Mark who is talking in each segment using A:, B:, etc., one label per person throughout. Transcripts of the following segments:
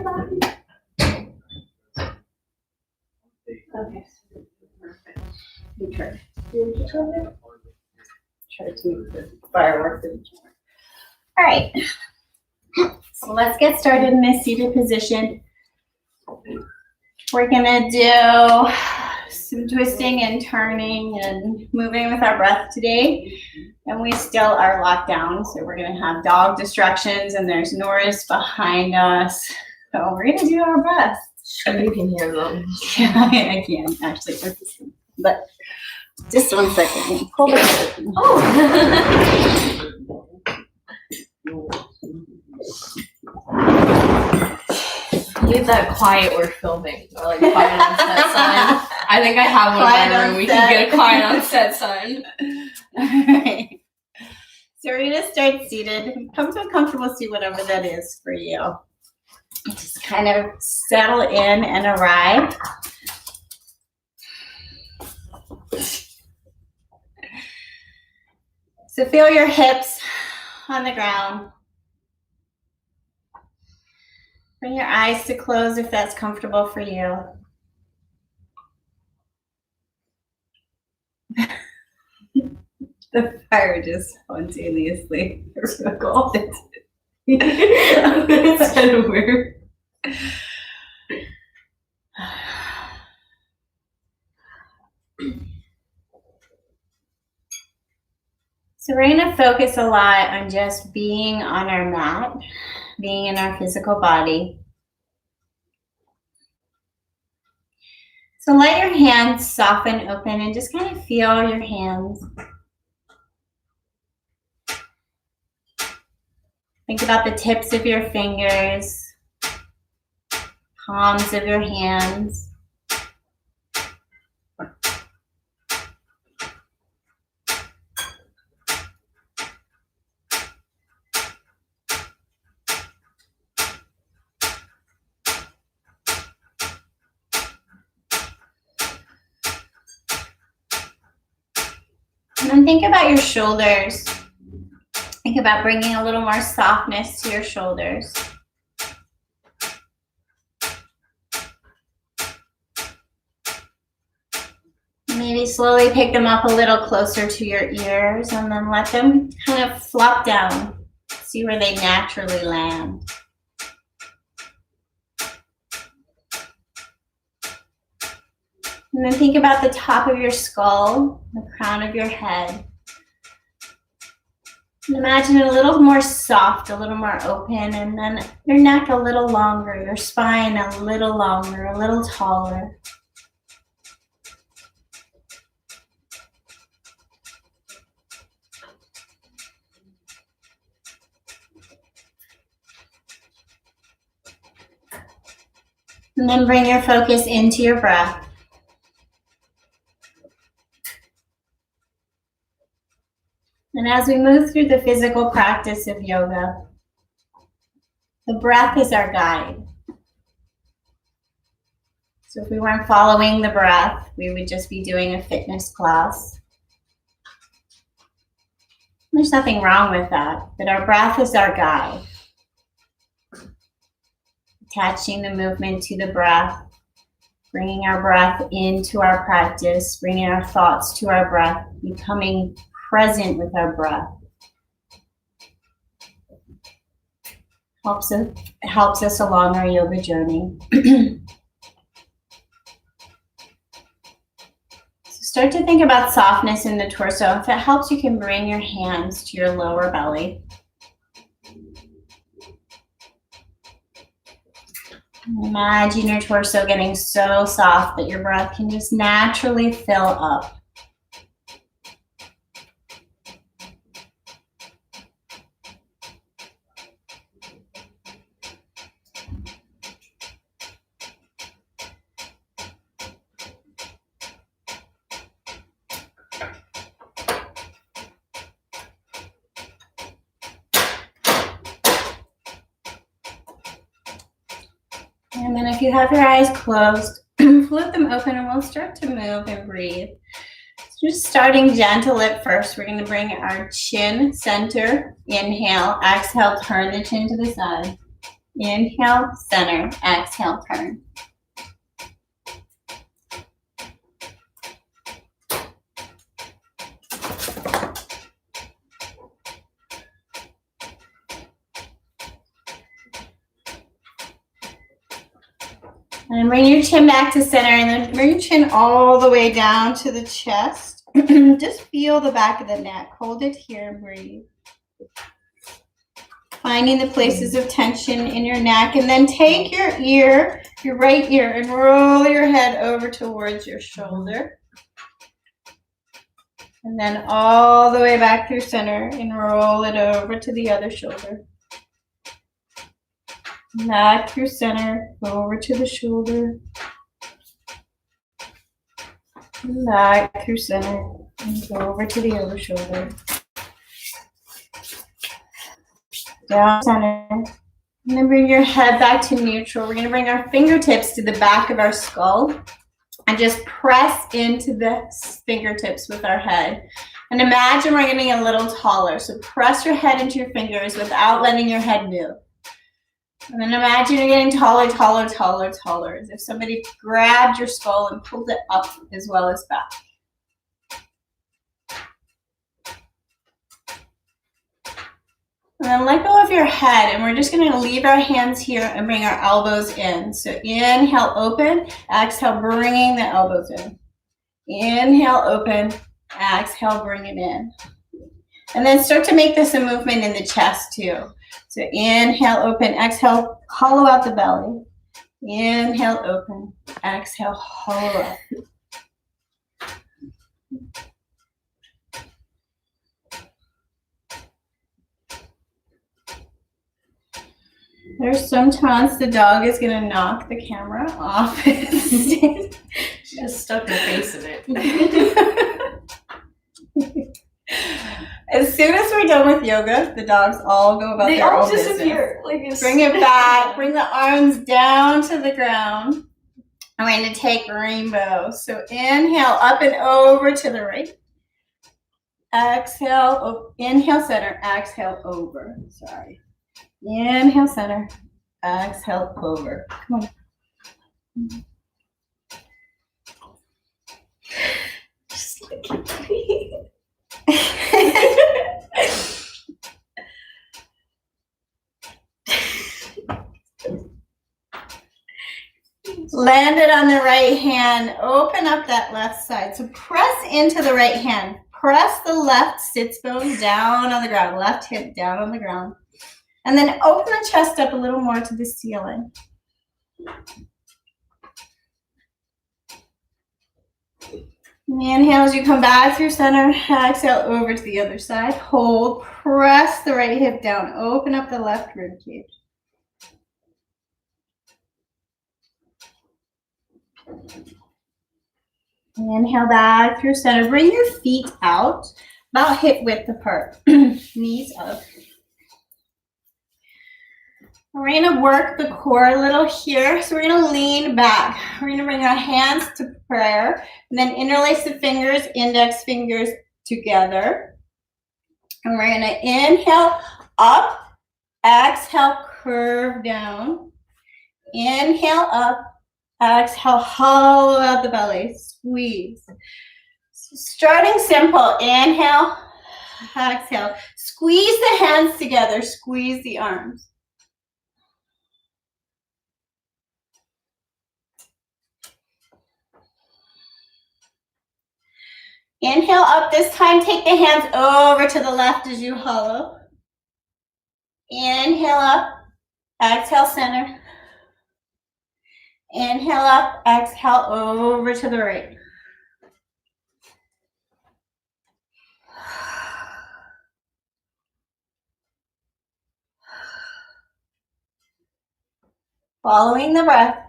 A: your body. Okay. Perfect. You try. Try to move the fireworks in. All right. So let's get started in this seated position. We're gonna do some twisting and turning and moving with our breath today. And we still are locked down. So we're gonna have dog distractions and there's Norris behind us. So we're gonna do our best.
B: Sure, you can hear them.
A: Yeah, I can actually. But just 1 second. Hold on.
B: Oh. Leave that quiet, we're filming. Or like quiet on set sign. I think I have one in my room. We can get a quiet on set sign.
A: Alright. So we're gonna start seated. Come to a comfortable seat, whatever that is for you. Just kind of settle in and arrive. So feel your hips on the ground. Bring your eyes to close if that's comfortable for you. The fire just spontaneously circled. It's kind of weird. So we're going to focus a lot on just being on our mat, being in our physical body. So let your hands soften open and just kind of feel your hands. Think about the tips of your fingers, palms of your hands. And then think about your shoulders. Think about bringing a little more softness to your shoulders. Maybe slowly pick them up a little closer to your ears and then let them kind of flop down. See where they naturally land. And then think about the top of your skull, the crown of your head. And imagine it a little more soft, a little more open, and then your neck a little longer, your spine a little longer, a little taller. And then bring your focus into your breath. And as we move through the physical practice of yoga, the breath is our guide. So if we weren't following the breath, we would just be doing a fitness class. There's nothing wrong with that, but our breath is our guide. Attaching the movement to the breath, bringing our breath into our practice, bringing our thoughts to our breath, becoming present with our breath. Helps us along our yoga journey. So start to think about softness in the torso. If it helps, you can bring your hands to your lower belly. Imagine your torso getting so soft that your breath can just naturally fill up. And then if you have your eyes closed, flip them open and we'll start to move and breathe. So just starting gentle at first, we're going to bring our chin center. Inhale, exhale, turn the chin to the side. Inhale, center. Exhale, turn. And bring your chin back to center, and then bring your chin all the way down to the chest. Just feel the back of the neck. Hold it here and breathe. Finding the places of tension in your neck, and then take your ear, your right ear, and roll your head over towards your shoulder. And then all the way back through center and roll it over to the other shoulder. Back through center, over to the shoulder. Back through center and go over to the other shoulder. Down center. And then bring your head back to neutral. We're going to bring our fingertips to the back of our skull and just press into the fingertips with our head. And imagine we're getting a little taller. So press your head into your fingers without letting your head move. And then imagine you're getting taller, taller, taller, taller, as if somebody grabbed your skull and pulled it up as well as back. And then let go of your head, and we're just going to leave our hands here and bring our elbows in. So inhale, open, exhale, bringing the elbows in. Inhale, open, exhale, bring it in. And then start to make this a movement in the chest too. So inhale, open, exhale, hollow out the belly. Inhale, open, exhale, hollow out. There's sometimes the dog is gonna knock the camera off.
B: She just stuck her face in it.
A: As soon as we're done with yoga, the dogs all go about their own business. They all disappear. Bring it back. Bring the arms down to the ground. And we're going to take rainbow. So inhale, up and over to the right. Exhale, inhale, center, exhale, over. Sorry. Inhale, center, exhale, over. Come on.
B: Just look at me.
A: Land it on the right hand. Open up that left side. So press into the right hand. Press the left sits bone down on the ground. Left hip down on the ground. And then open the chest up a little more to the ceiling. Inhale as you come back through center. Exhale over to the other side. Hold. Press the right hip down. Open up the left rib cage. Inhale back through center. Bring your feet out about hip width apart. Knees up. We're going to work the core a little here. So we're going to lean back. We're going to bring our hands to prayer and then interlace the fingers, index fingers together. And we're going to inhale up, exhale, curve down. Inhale up, exhale, hollow out the belly, squeeze. So starting simple, inhale, exhale. Squeeze the hands together, squeeze the arms. Inhale up this time, take the hands over to the left as you hollow. Inhale up, exhale center. Inhale up, exhale over to the right. Following the breath.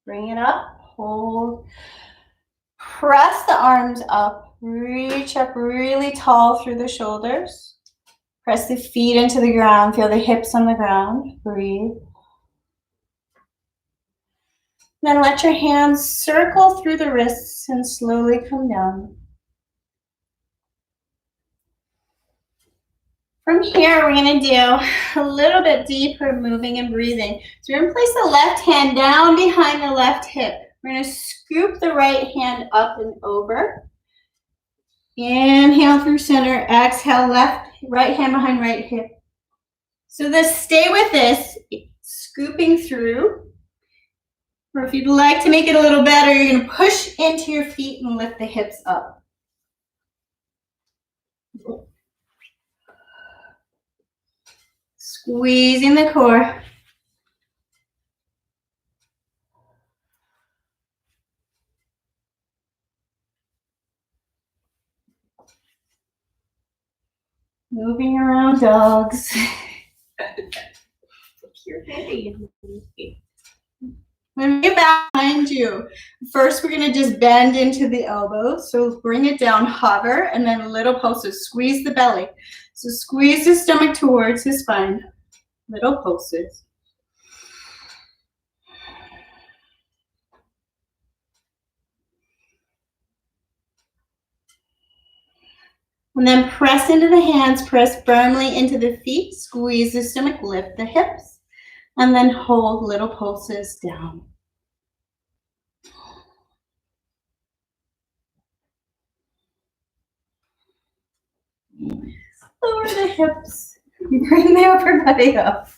A: Bring it up, hold. Press the arms up, reach up really tall through the shoulders. Press the feet into the ground, feel the hips on the ground, breathe. Then let your hands circle through the wrists and slowly come down. From here, we're going to do a little bit deeper moving and breathing. So we're going to place the left hand down behind the left hip. We're going to scoop the right hand up and over. Inhale through center, exhale right hand behind right hip. So stay with this, scooping through. Or if you'd like to make it a little better, you're going to push into your feet and lift the hips up. Squeezing the core. Moving around dogs. When we get back behind you, first we're going to just bend into the elbows. So bring it down, hover, and then little pulses. Squeeze the belly. So squeeze the stomach towards the spine. Little pulses. And then press into the hands, press firmly into the feet, squeeze the stomach, lift the hips, and then hold little pulses down. Lower the hips, bring the upper body up.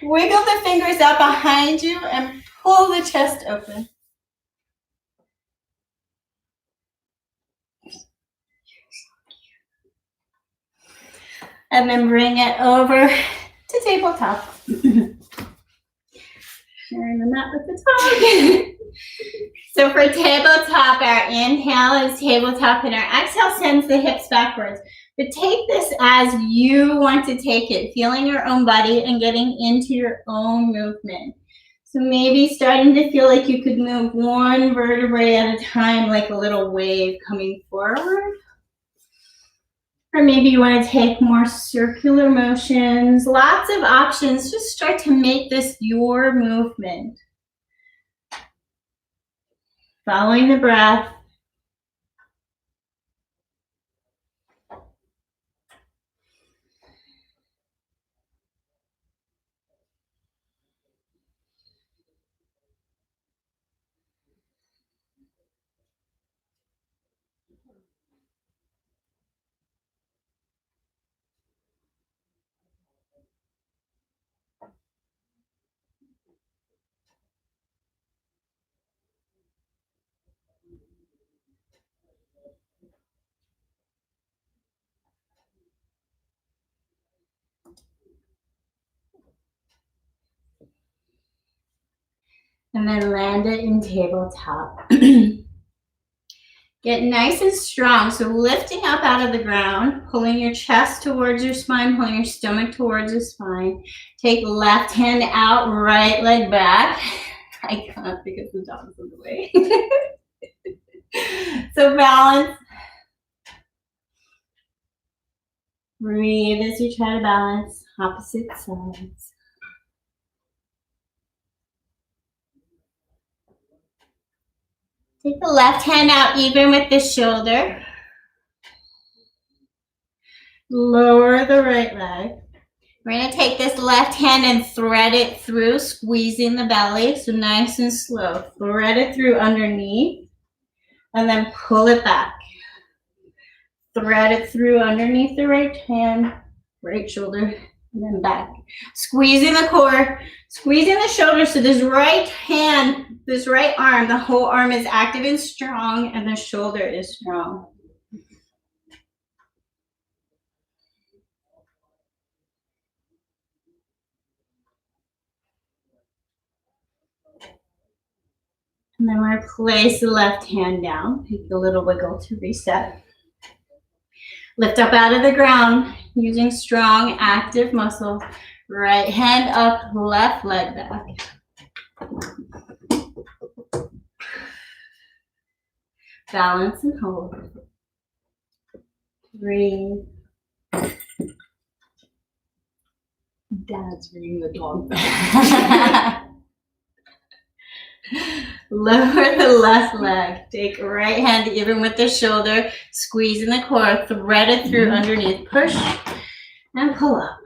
A: Wiggle the fingers out behind you and pull the chest open. And then bring it over to tabletop. Sharing the mat with the dog. So for tabletop, our inhale is tabletop and our exhale sends the hips backwards. But take this as you want to take it, feeling your own body and getting into your own movement. So maybe starting to feel like you could move one vertebrae at a time, like a little wave coming forward. Or maybe you want to take more circular motions. Lots of options. Just start to make this your movement. Following the breath. And then land it in tabletop. Get nice and strong. So lifting up out of the ground, pulling your chest towards your spine, pulling your stomach towards your spine. Take left hand out, right leg back. I can't because the dog's in the way. So balance. Breathe as you try to balance opposite sides. Take the left hand out even with the shoulder. Lower the right leg. We're going to take this left hand and thread it through, squeezing the belly. So nice and slow. Thread it through underneath and then pull it back. Thread it through underneath the right hand, right shoulder, and then back. Squeezing the core, squeezing the shoulder so this right hand, this right arm, the whole arm is active and strong and the shoulder is strong. And then we're going to place the left hand down. Take a little wiggle to reset. Lift up out of the ground using strong, active muscles. Right hand up, left leg back. Balance and hold. Breathe.
B: Dad's bringing the dog back.
A: Lower the left leg. Take right hand even with the shoulder. Squeeze in the core. Thread it through underneath. Push and pull up.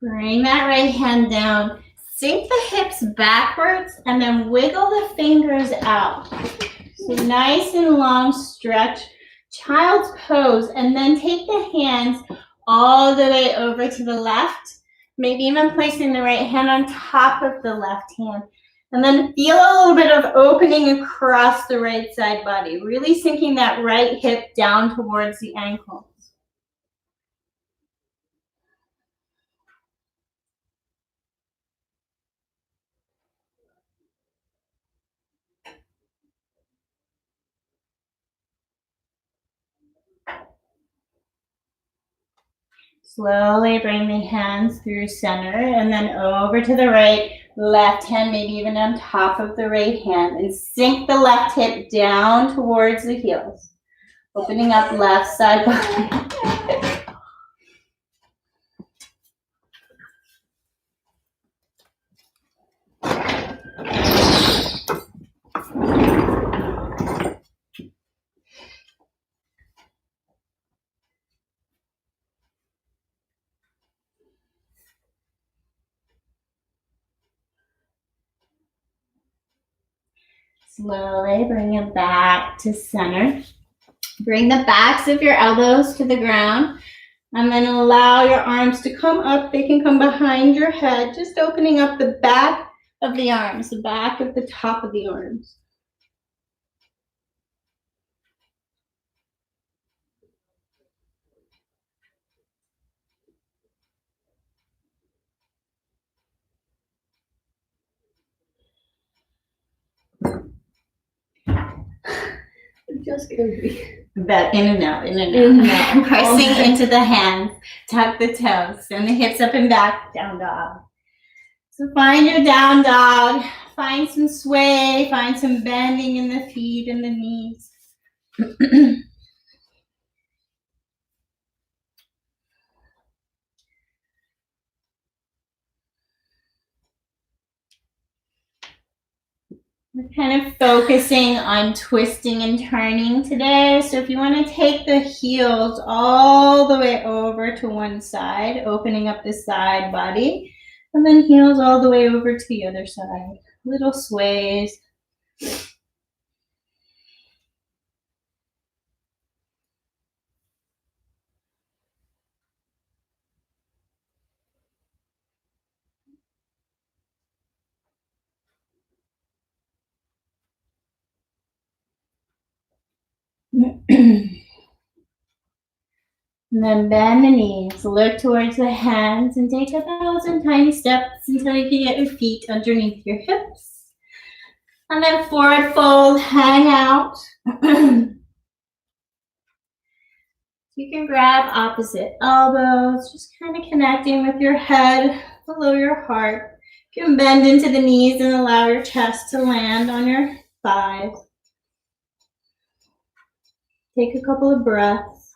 A: Bring that right hand down. Sink the hips backwards and then wiggle the fingers out. So nice and long stretch. Child's pose, and then take the hands all the way over to the left. Maybe even placing the right hand on top of the left hand. And then feel a little bit of opening across the right side body. Really sinking that right hip down towards the ankle. Slowly bring the hands through center and then over to the right. Left hand maybe even on top of the right hand. And sink the left hip down towards the heels. Opening up left side body. Slowly bring it back to center. Bring the backs of your elbows to the ground and then allow your arms to come up. They can come behind your head, just opening up the back of the arms, the back of the top of the arms.
B: Just goofy.
A: That in and out, in and out. Pressing into the hands. Tuck the toes. Send the hips up and back. Down dog. So find your down dog. Find some sway. Find some bending in the feet and the knees. We're kind of focusing on twisting and turning today. So if you want to take the heels all the way over to one side, opening up the side body, and then heels all the way over to the other side. Little sways. And then bend the knees, look towards the hands, and take 1,000 tiny steps until you can get your feet underneath your hips. And then forward fold, hang out. You can grab opposite elbows, just kind of connecting with your head below your heart. You can bend into the knees and allow your chest to land on your thighs. Take a couple of breaths.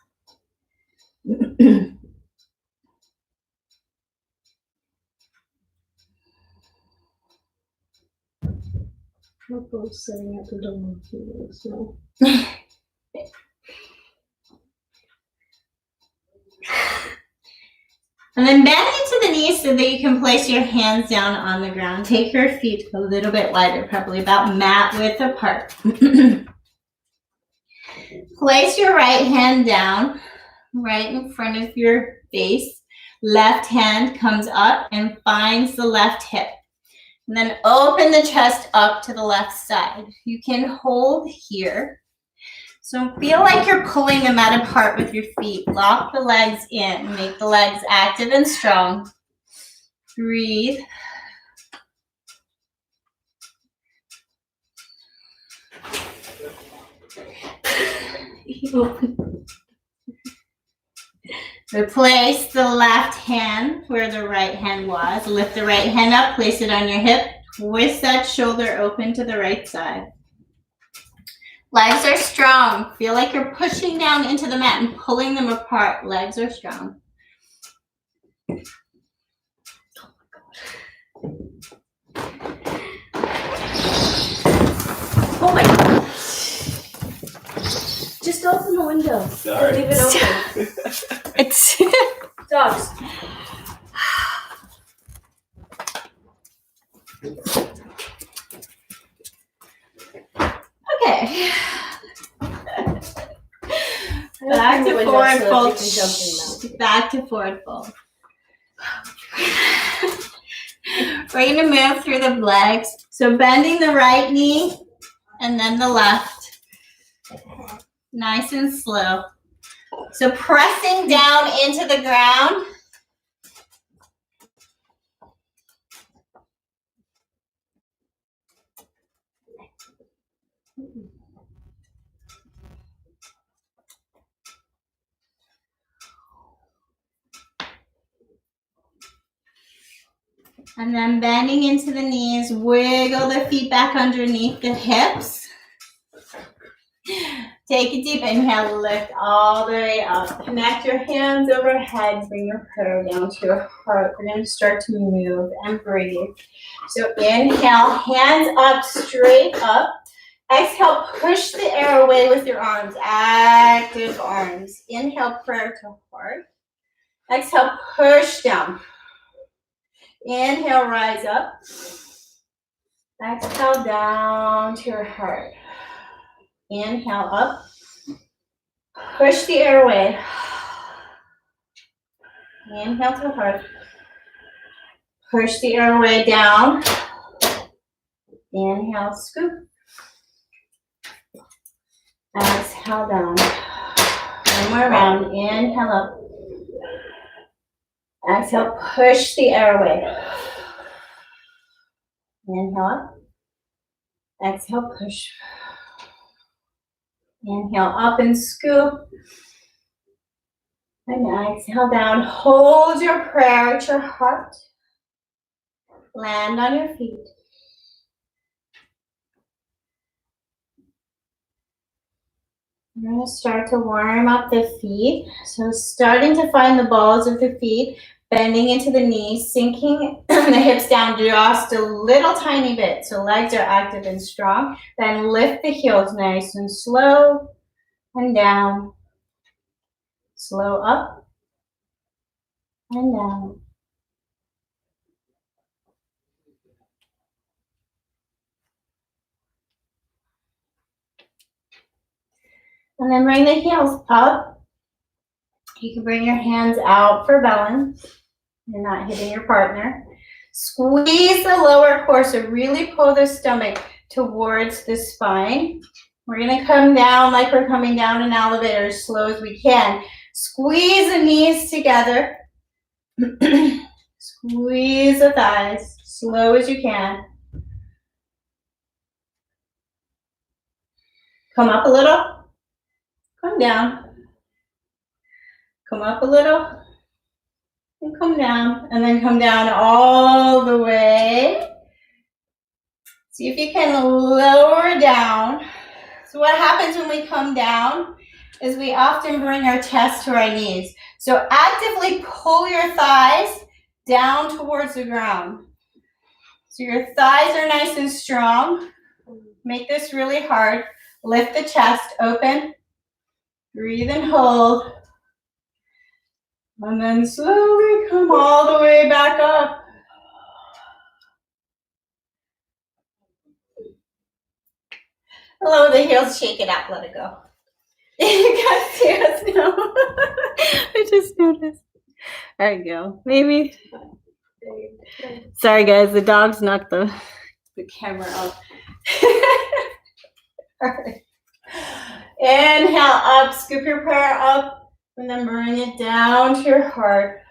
B: We're both sitting at the door, so.
A: And then bend into the knees so that you can place your hands down on the ground. Take your feet a little bit wider, probably about mat width apart. Place your right hand down right in front of your face. Left hand comes up and finds the left hip. And then open the chest up to the left side. You can hold here. So feel like you're pulling the mat apart with your feet. Lock the legs in. Make the legs active and strong. Breathe. Replace the left hand where the right hand was. Lift the right hand up, place it on your hip. Twist that shoulder open to the right side. Legs are strong. Feel like you're pushing down into the mat and pulling them apart. Legs are strong.
B: Oh my god. Just open the window.
C: Sorry.
B: Leave it open.
A: It's
B: Dogs.
A: okay. Back to forward fold. Back to forward fold. We're going to move through the legs. So bending the right knee and then the left. Nice and slow. So pressing down into the ground. And then bending into the knees, wiggle the feet back underneath the hips. Take a deep inhale, lift all the way up. Connect your hands overhead, bring your prayer down to your heart. We're going to start to move and breathe. So inhale, hands up, straight up. Exhale, push the air away with your arms, active arms. Inhale, prayer to heart. Exhale, push down. Inhale, rise up. Exhale, down to your heart. Inhale, up. Push the air away. Inhale to heart. Push the air away down. Inhale, scoop. Exhale, down. One more round. Inhale, up. Exhale, push the air away. Inhale up. Exhale, push. Inhale up and scoop. And exhale down. Hold your prayer at your heart. Land on your feet. We're going to start to warm up the feet. So starting to find the balls of the feet, bending into the knees, sinking the hips down just a little tiny bit. So legs are active and strong. Then lift the heels nice and slow and down. Slow up and down. And then bring the heels up. You can bring your hands out for balance. You're not hitting your partner. Squeeze the lower core, so really pull the stomach towards the spine. We're going to come down like we're coming down an elevator as slow as we can. Squeeze the knees together. Squeeze the thighs, slow as you can. Come up a little. Come down. Come up a little. And come down. And then come down all the way. See if you can lower down. So what happens when we come down is we often bring our chest to our knees. So actively pull your thighs down towards the ground. So your thighs are nice and strong. Make this really hard. Lift the chest open. Breathe and hold. And then slowly come all the way back up. Lower the heels, shake it out, let it go. You guys see us now? I just noticed. There you go. Maybe. Sorry guys, the dogs knocked the camera off. All right. Inhale up, scoop your prayer up, and then bring it down to your heart.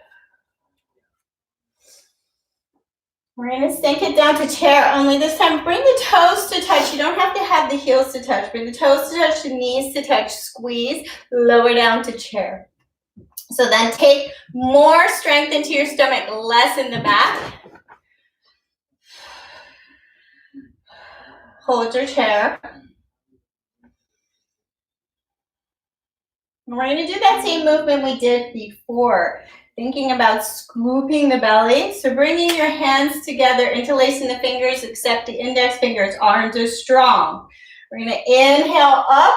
A: We're going to sink it down to chair only this time. Bring the toes to touch. You don't have to have the heels to touch. Bring the toes to touch, the knees to touch. Squeeze, lower down to chair. So then take more strength into your stomach, less in the back. Hold your chair. We're going to do that same movement we did before, thinking about scooping the belly. So bringing your hands together, interlacing the fingers, except the index fingers aren't as strong. We're going to inhale up,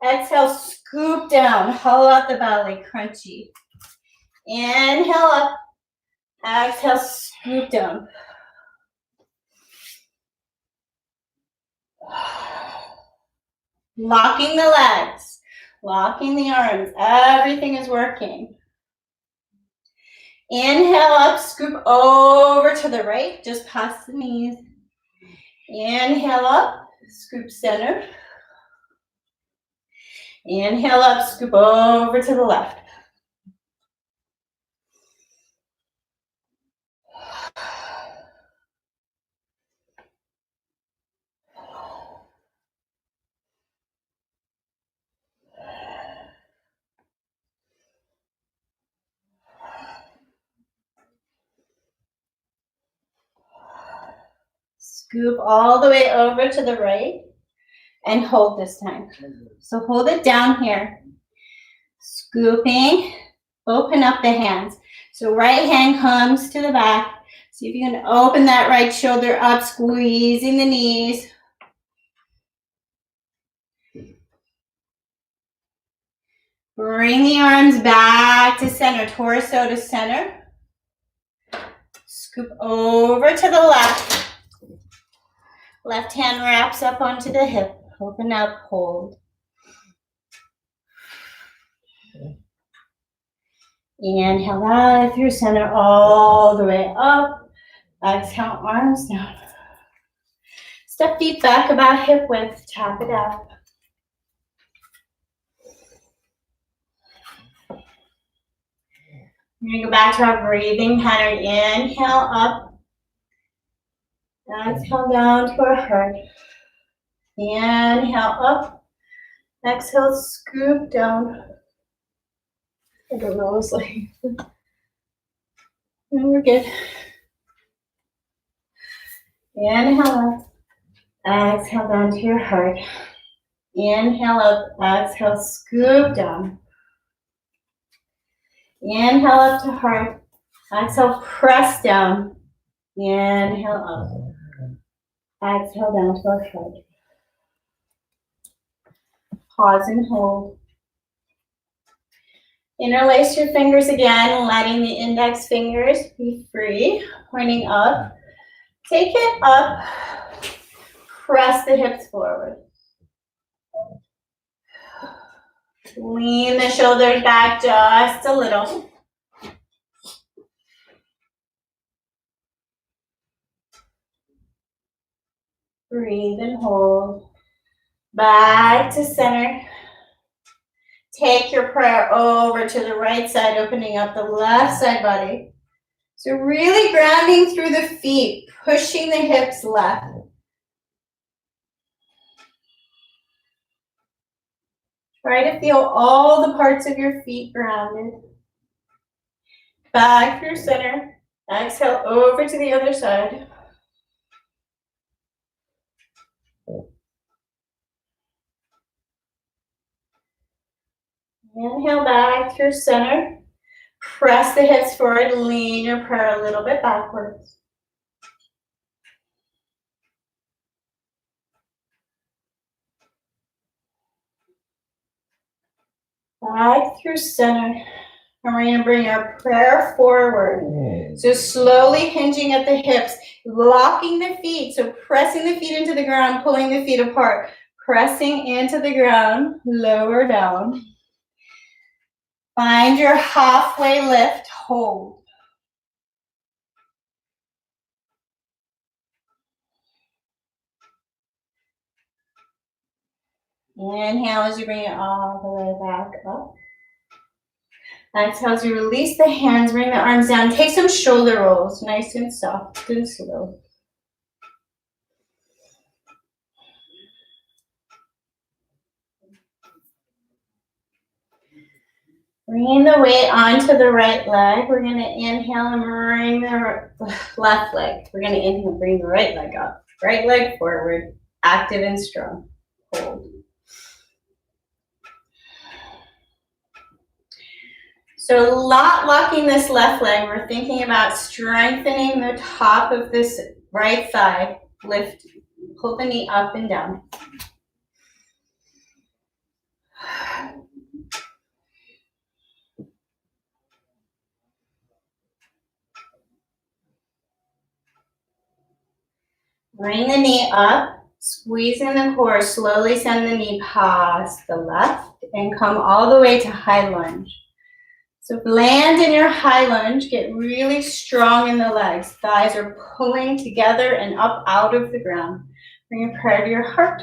A: exhale, scoop down, hollow out the belly, crunchy. Inhale up, exhale, scoop down. Locking the legs, locking the arms, everything is working. Inhale up, scoop over to the right, just past the knees. Inhale up, scoop center. Inhale up, scoop over to the left. Scoop all the way over to the right and hold this time. So hold it down here. Scooping, open up the hands. So right hand comes to the back. See if you can open that right shoulder up, squeezing the knees. Bring the arms back to center, torso to center. Scoop over to the left. Left hand wraps up onto the hip. Open up, hold. Inhale out through center all the way up. Exhale, arms down. Step feet back about hip width. Tap it out. We're going to go back to our breathing pattern. Inhale up. Exhale down to our heart. Inhale up. Exhale, scoop down. I don't know, it's like, and we're good. Inhale up. Exhale down to your heart. Inhale up. Exhale, scoop down. Inhale up to heart. Exhale, press down. Inhale up. Exhale down to our heart. Pause and hold. Interlace your fingers again, letting the index fingers be free, pointing up. Take it up. Press the hips forward. Lean the shoulders back just a little. Breathe and hold. Back to center. Take your prayer over to the right side, opening up the left side body. So really grounding through the feet, pushing the hips left. Try to feel all the parts of your feet grounded. Back through center. Exhale over to the other side. Inhale back through center. Press the hips forward. Lean your prayer a little bit backwards. Back through center. And we're going to bring our prayer forward. So slowly hinging at the hips, locking the feet. So pressing the feet into the ground, pulling the feet apart. Pressing into the ground, lower down. Find your halfway lift, hold. Inhale as you bring it all the way back up. Exhale as you release the hands, bring the arms down. Take some shoulder rolls, nice and soft and slow. Bringing the weight onto the right leg. We're going to inhale and bring the left leg. We're going to inhale and bring the right leg up. Right leg forward, active and strong. Hold. So locking this left leg, we're thinking about strengthening the top of this right thigh. Lift, pull the knee up and down. Bring the knee up, squeezing the core, slowly send the knee past the left and come all the way to high lunge. So land in your high lunge, get really strong in the legs. Thighs are pulling together and up out of the ground. Bring your prayer to your heart.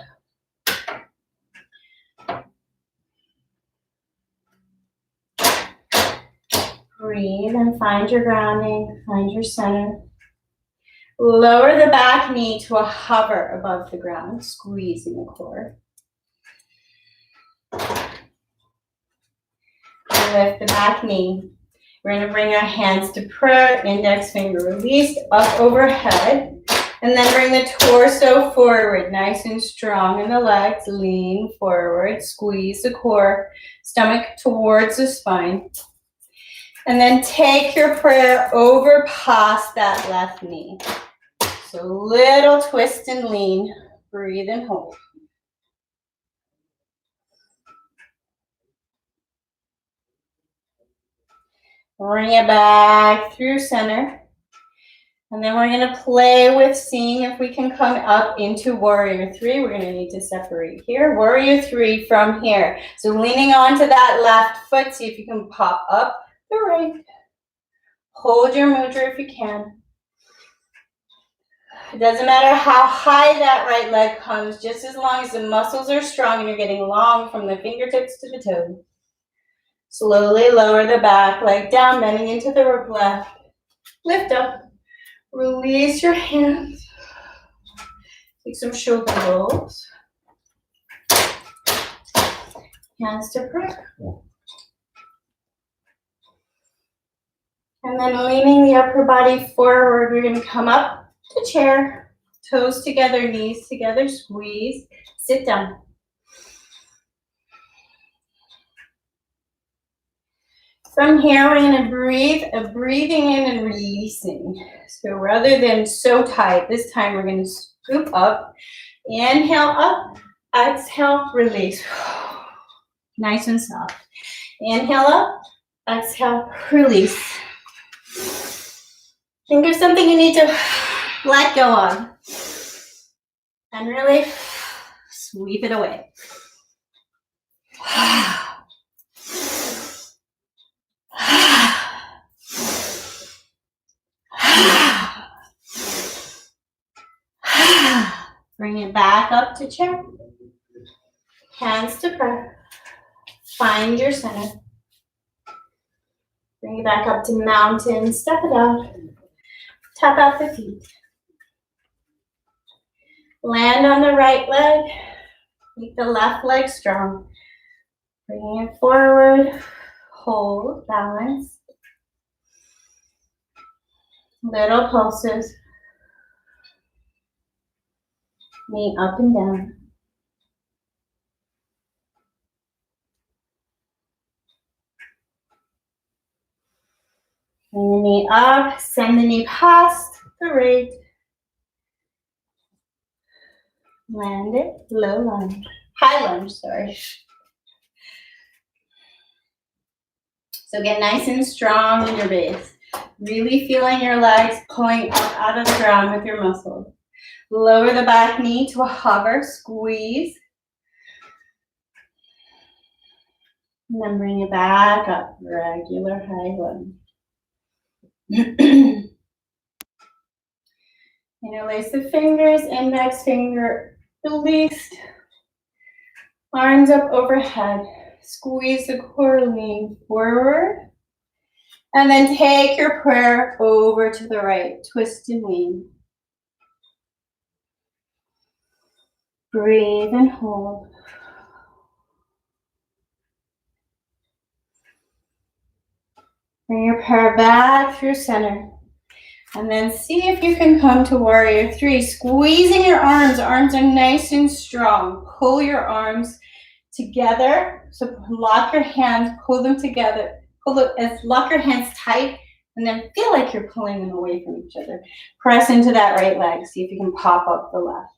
A: Breathe and find your grounding, find your center. Lower the back knee to a hover above the ground, squeezing the core. Lift the back knee. We're going to bring our hands to prayer, index finger released, up overhead. And then bring the torso forward, nice and strong in the legs. Lean forward, squeeze the core, stomach towards the spine. And then take your prayer over past that left knee. So little twist and lean, breathe and hold. Bring it back through center. And then we're going to play with seeing if we can come up into warrior three. We're going to need to separate here. Warrior three from here. So leaning onto that left foot, see if you can pop up the right. Hold your mudra if you can. It doesn't matter how high that right leg comes, just as long as the muscles are strong and you're getting long from the fingertips to the toes. Slowly lower the back leg down, bending into the left. Lift up. Release your hands. Take some shoulder rolls. Hands to prayer. And then leaning the upper body forward, we're going to come up to chair. Toes together, knees together, squeeze. Sit down. From here, we're going to breathe, breathing in and releasing. So rather than so tight, this time we're going to scoop up. Inhale up, exhale, release. Nice and soft. Inhale up, exhale, release. Think of something you need to let go of. And really sweep it away. Bring it back up to chair. Hands to prayer. Find your center. Bring it back up to mountain. Step it out. Tap out the feet. Land on the right leg. Make the left leg strong. Bringing it forward. Hold. Balance. Little pulses. Knee up and down. Bring the knee up, send the knee past the right. Land it, low lunge. High lunge, sorry. So get nice and strong in your base. Really feeling your legs pulling up out of the ground with your muscles. Lower the back knee to a hover, squeeze. And then bring it back up, regular high lunge. Interlace the fingers, index finger released. Arms up overhead. Squeeze the core, lean forward. And then take your prayer over to the right. Twist and lean. Breathe and hold. Bring your power back through center. And then see if you can come to warrior three. Squeezing your arms. Arms are nice and strong. Pull your arms together. So lock your hands, pull them together. Lock your hands tight, and then feel like you're pulling them away from each other. Press into that right leg. See if you can pop up the left.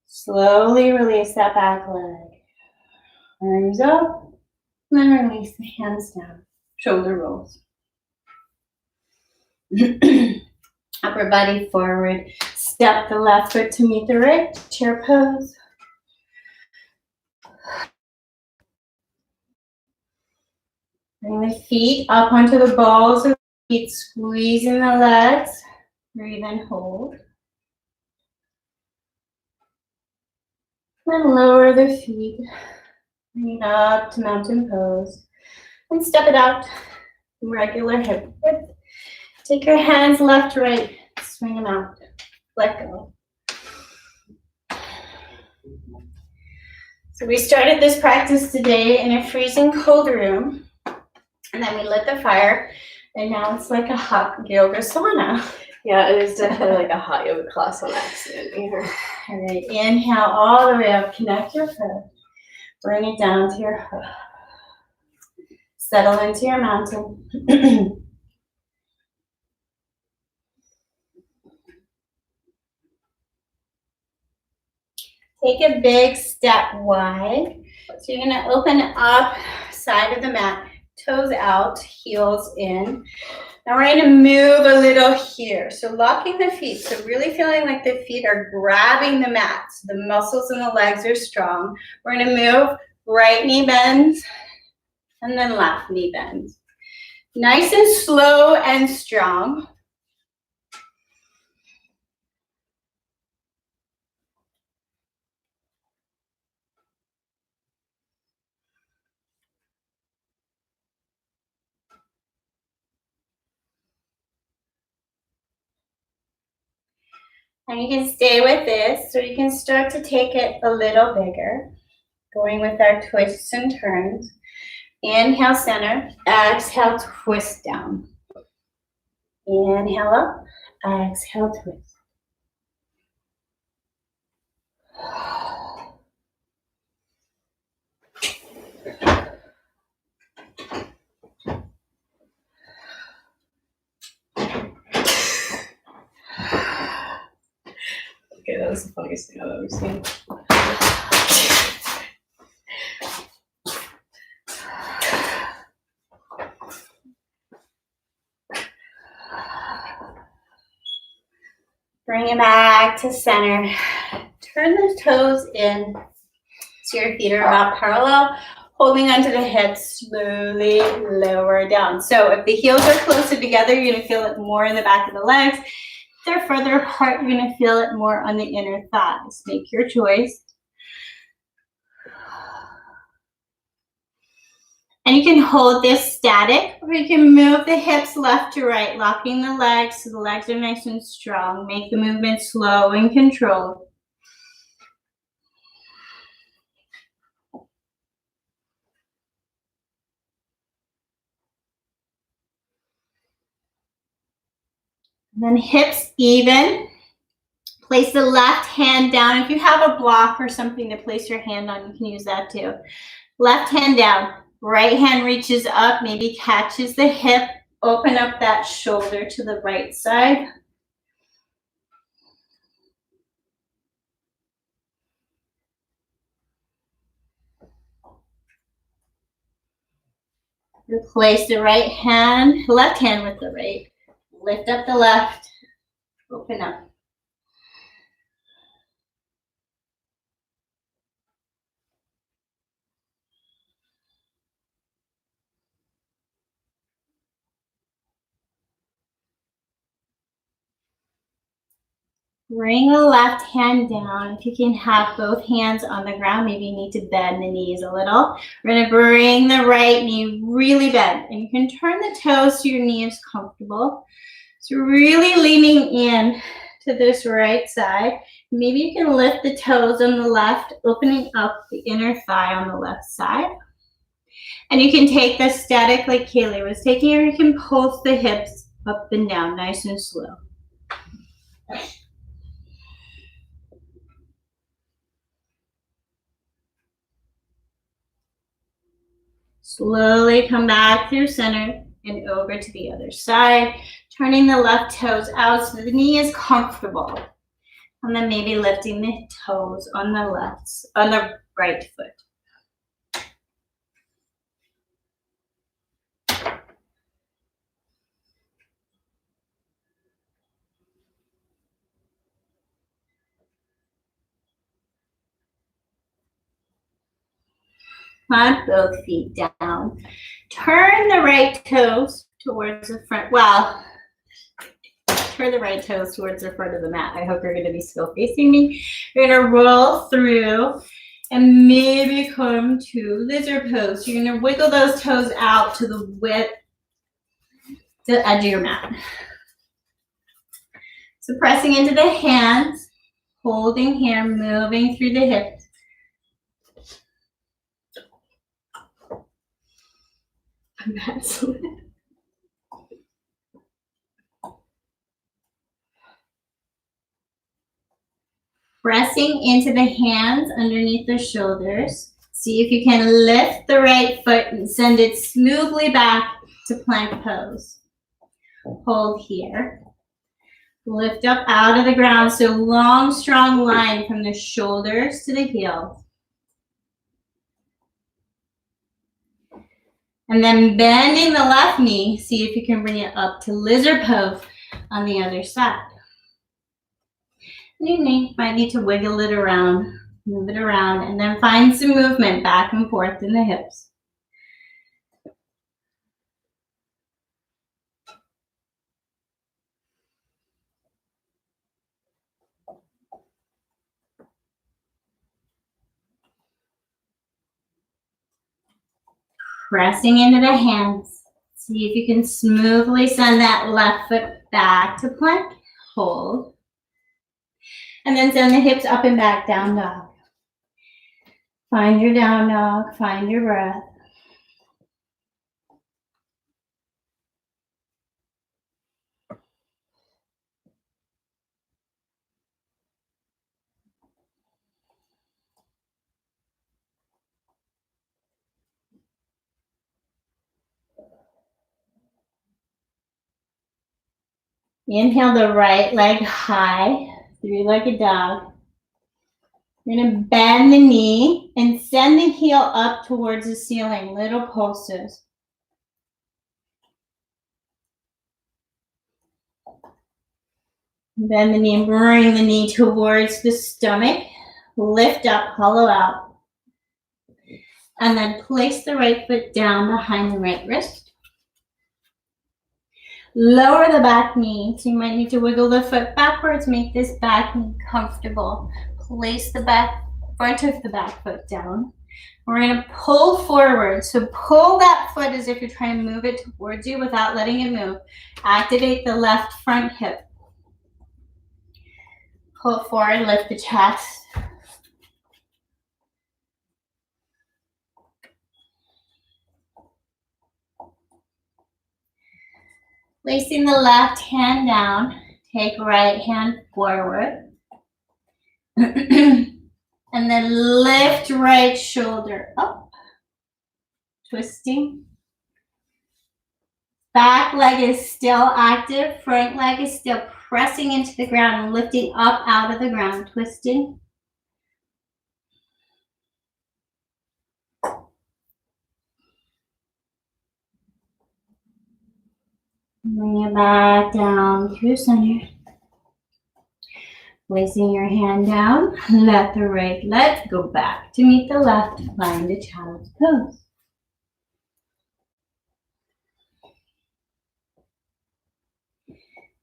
A: Slowly release that back leg. Arms up, and then release the hands down. Shoulder rolls. Upper body forward. Step the left foot to meet the right. Chair pose. Bring the feet up onto the balls of the feet, squeezing the legs. Breathe and hold. Then lower the feet. Bring it up to mountain pose. And step it out. Regular hip width. Take your hands left, right. Swing them out. Let go. So we started this practice today in a freezing cold room. And then we lit the fire. And now it's like a hot yoga sauna.
B: Yeah, it is definitely like a hot yoga class on accident here.
A: All right, inhale all the way up. Connect your foot. Bring it down to your hip. Settle into your mountain. Take a big step wide. So you're gonna open up side of the mat, toes out, heels in. Now we're gonna move a little here. So locking the feet, so really feeling like the feet are grabbing the mat. So the muscles in the legs are strong. We're gonna move right knee bends and then left knee bends. Nice and slow and strong. And you can stay with this, so you can start to take it a little bigger, going with our twists and turns. Inhale, center. Exhale, twist down. Inhale up. Exhale, twist.
B: Okay, that was the funniest thing I've ever seen.
A: Bring it back to center. Turn the toes in so your feet are about parallel. Holding onto the hips, slowly lower down. So if the heels are closer together, you're gonna feel it more in the back of the legs. If they're further apart, you're gonna feel it more on the inner thighs. Make your choice. And you can hold this static, or you can move the hips left to right, locking the legs so the legs are nice and strong. Make the movement slow and controlled. And then hips even. Place the left hand down. If you have a block or something to place your hand on, you can use that too. Left hand down. Right hand reaches up, maybe catches the hip. Open up that shoulder to the right side. Replace the left hand with the right. Lift up the left. Open up. Bring the left hand down. If you can have both hands on the ground, maybe you need to bend the knees a little. We're gonna bring the right knee really bent. And you can turn the toes to your knee if comfortable. So really leaning in to this right side. Maybe you can lift the toes on the left, opening up the inner thigh on the left side. And you can take this static like Kaylee was taking, or you can pulse the hips up and down, nice and slow. Slowly come back through center and over to the other side, turning the left toes out so the knee is comfortable. And then maybe lifting the toes on the right foot. Plant both feet down. Turn the right toes towards the front. Well, turn the right toes towards the front of the mat. I hope you're going to be still facing me. You're going to roll through and maybe come to lizard pose. You're going to wiggle those toes out to the width, the edge of your mat. So pressing into the hands, holding here, moving through the hips. Pressing into the hands underneath the shoulders. See if you can lift the right foot and send it smoothly back to plank pose. Hold here. Lift up out of the ground, so long, strong line from the shoulders to the heels. And then bending the left knee, see if you can bring it up to lizard pose on the other side. You might need to wiggle it around, move it around, and then find some movement back and forth in the hips. Pressing into the hands. See if you can smoothly send that left foot back to plank. Hold. And then send the hips up and back, down dog. Find your down dog, find your breath. Inhale the right leg high, three-legged dog. You're gonna bend the knee and send the heel up towards the ceiling, little pulses. Bend the knee and bring the knee towards the stomach. Lift up, hollow out. And then place the right foot down behind the right wrist. Lower the back knee, so you might need to wiggle the foot backwards, make this back knee comfortable. Place the front of the back foot down. We're gonna pull forward, so pull that foot as if you're trying to move it towards you without letting it move. Activate the left front hip. Pull forward, lift the chest. Placing the left hand down, take right hand forward. And then lift right shoulder up. Twisting. Back leg is still active, front leg is still pressing into the ground and lifting up out of the ground, twisting. Bring it back down through center. Placing your hand down, let the right leg go back to meet the left, find a child's pose.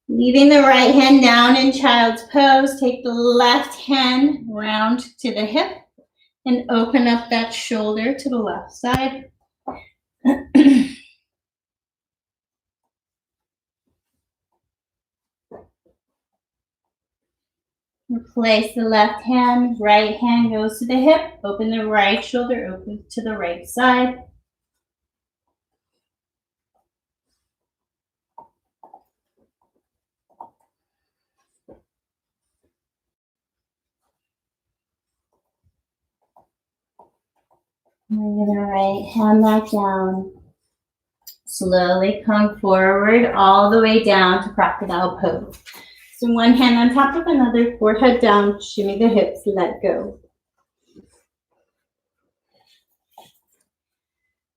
A: Leaving the right hand down in child's pose, take the left hand round to the hip and open up that shoulder to the left side. Replace the left hand, right hand goes to the hip, open the right shoulder, open to the right side. Bring the right hand back down. Slowly come forward all the way down to crocodile pose. So one hand on top of another, forehead down, shimmy the hips, let go.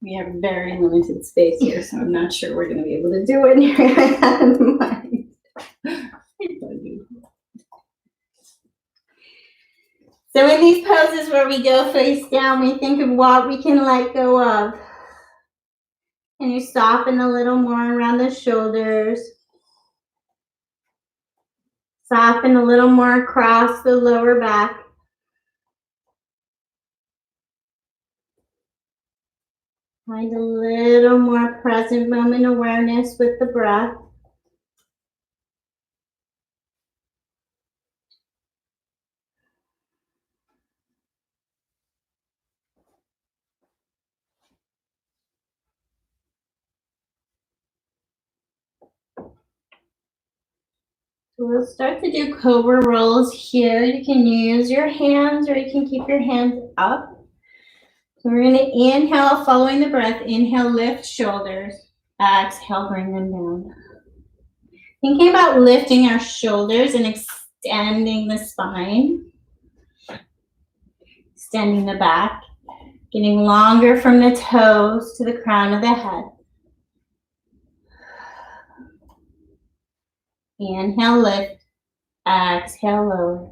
A: We have very limited space here, so I'm not sure we're going to be able to do it here. I have in mind. So in these poses where we go face down, we think of what we can let go of. And you soften a little more around the shoulders. Soften a little more across the lower back. Find a little more present moment awareness with the breath. So we'll start to do cobra rolls here. You can use your hands or you can keep your hands up. So we're going to inhale, following the breath. Inhale, lift shoulders. Exhale, bring them down. Thinking about lifting our shoulders and extending the spine. Extending the back. Getting longer from the toes to the crown of the head. Inhale, lift. Exhale, lower.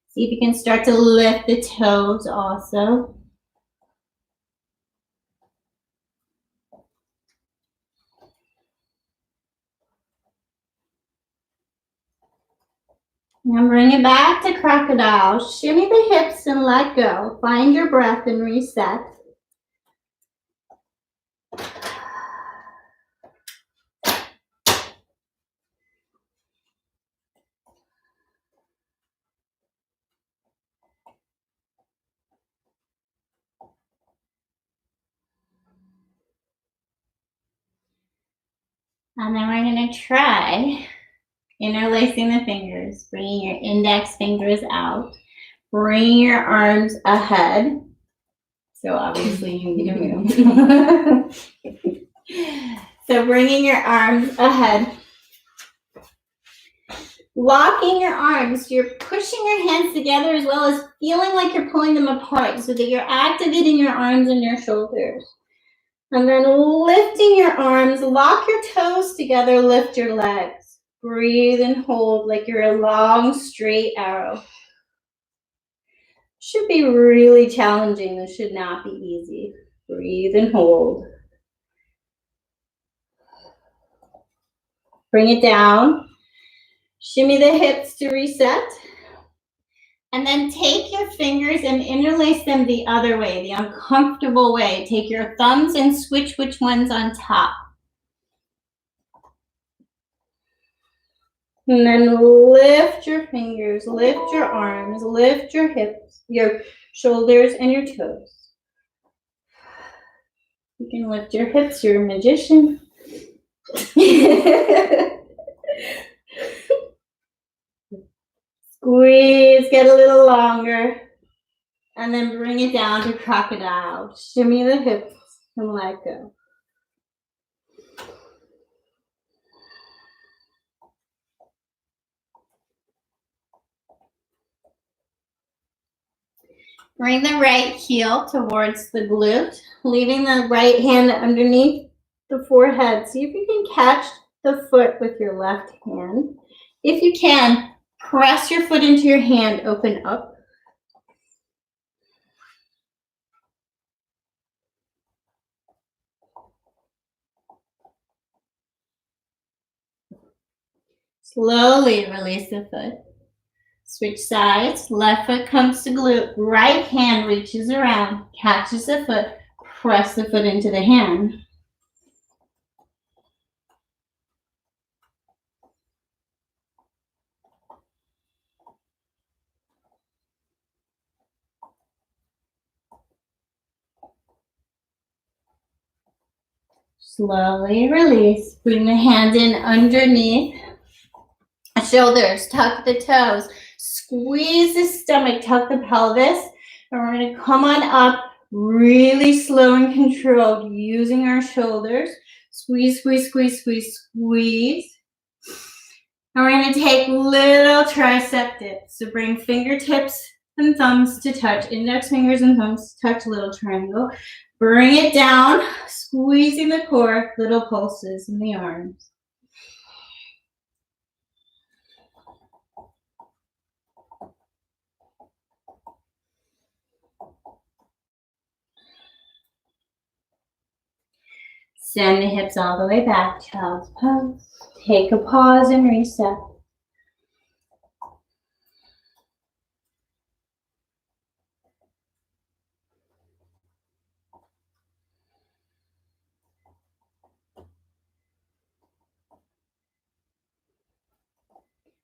A: See if you can start to lift the toes also. Now bring it back to crocodile. Shimmy the hips and let go. Find your breath and reset. And then we're going to try interlacing the fingers, bringing your index fingers out, bring your arms ahead. So obviously you need to move. So bringing your arms ahead. Locking your arms, you're pushing your hands together as well as feeling like you're pulling them apart so that you're activating your arms and your shoulders. And then lifting your arms, lock your toes together, lift your legs. Breathe and hold like you're a long, straight arrow. Should be really challenging. This should not be easy. Breathe and hold. Bring it down. Shimmy the hips to reset. And then take your fingers and interlace them the other way, the uncomfortable way. Take your thumbs and switch which one's on top. And then lift your fingers, lift your arms, lift your hips, your shoulders, and your toes. You can lift your hips, you're a magician. Squeeze, get a little longer, and then bring it down to crocodile. Shimmy the hips and let go. Bring the right heel towards the glute, leaving the right hand underneath the forehead. See if you can catch the foot with your left hand. If you can, press your foot into your hand, open up. Slowly release the foot. Switch sides. Left foot comes to glute. Right hand reaches around, catches the foot, press the foot into the hand. Slowly release. Bring the hands in underneath. Shoulders, tuck the toes. Squeeze the stomach, tuck the pelvis. And we're going to come on up really slow and controlled using our shoulders. Squeeze, squeeze, squeeze, squeeze, squeeze. And we're going to take little tricep dips. So bring fingertips and thumbs to touch. Index fingers and thumbs to touch, little triangle. Bring it down, squeezing the core, little pulses in the arms. Send the hips all the way back, child's pose. Take a pause and reset.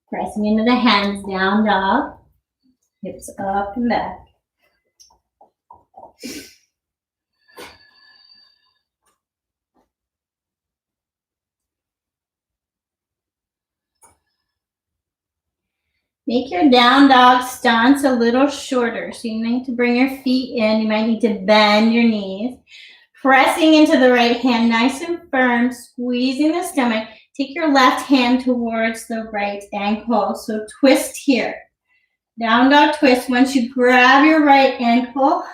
A: Pressing into the hands, down dog. Hips up and back. Make your down dog stance a little shorter. So you need to bring your feet in. You might need to bend your knees. Pressing into the right hand, nice and firm, squeezing the stomach. Take your left hand towards the right ankle. So twist here. Down dog twist. Once you grab your right ankle,